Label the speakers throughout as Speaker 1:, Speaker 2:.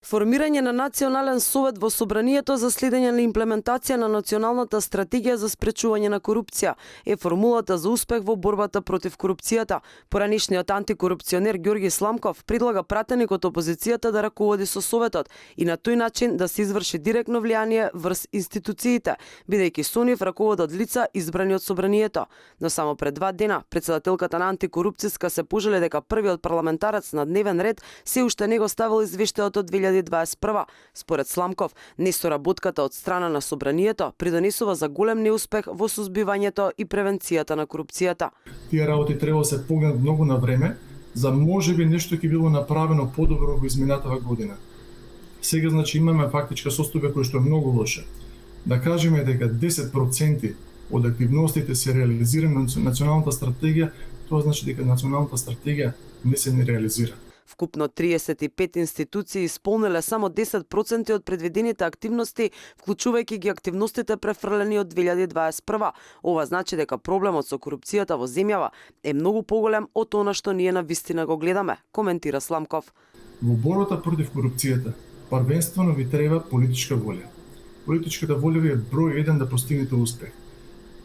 Speaker 1: Формирање на национален совет во собранието за следење на имплементација на националната стратегија за спречување на корупција е формулата за успех во борбата против корупцијата. Поранешниот антикорупционер Ѓорги Сламков предлага пратеник од опозицијата да раководи со советот и на тој начин да се изврши директно влијание врз институциите, бидејќи со нив раководат лица избрани од собранието. Но само пред 2 дена претседателката на антикорупцијска се пожали дека првиот парламентарец на дневен ред се уште не го ставил извештајот од 2021. Според Сламков, несоработката од страна на собранието придонесува за голем неуспех во сузбивањето и превенцијата на корупцијата.
Speaker 2: Тие работи треба да се погледнат многу на време, за можеби нешто ќе било направено подобро во изминатава година. Сега значи имаме фактичка состојба која што е многу лоша. Да кажеме дека 10% од активностите се реализирани на националната стратегија, тоа значи дека националната стратегија не се не реализира.
Speaker 1: Вкупно 35 институции исполниле само 10% од предвидените активности, вклучувајќи ги активностите префрлени од 2021. Ова значи дека проблемот со корупцијата во земјава е многу поголем од она што ние на вистина го гледаме, коментира Сламков.
Speaker 2: Во борбата против корупцијата, првенствено ви треба политичка волја. Политичката волја ви е број 1 да постигнете успех.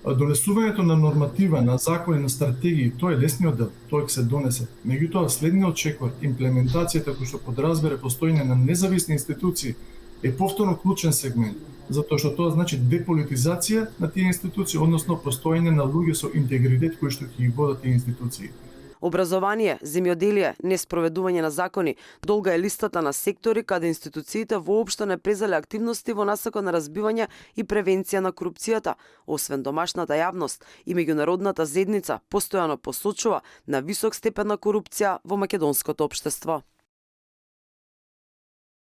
Speaker 2: Донесувањето на норматива, на закони, на стратегии, тоа е лесниот дел, тоа ќе се донесе. Меѓутоа, следниот чекор, имплементацијата која што подразбира постојање на независни институции, е повторно клучен сегмент, затоа што тоа значи деполитизација на тие институции, односно постојање на луѓе со интегритет кои што ќе ги водат тие институции.
Speaker 1: Образование, земјоделие, неспроведување на закони, долга е листата на сектори каде институциите воопшто не презале активности во насока на разбивање и превенција на корупцијата. Освен домашната јавност и меѓународната заедница постојано посочува на висок степен на корупција во македонското општество.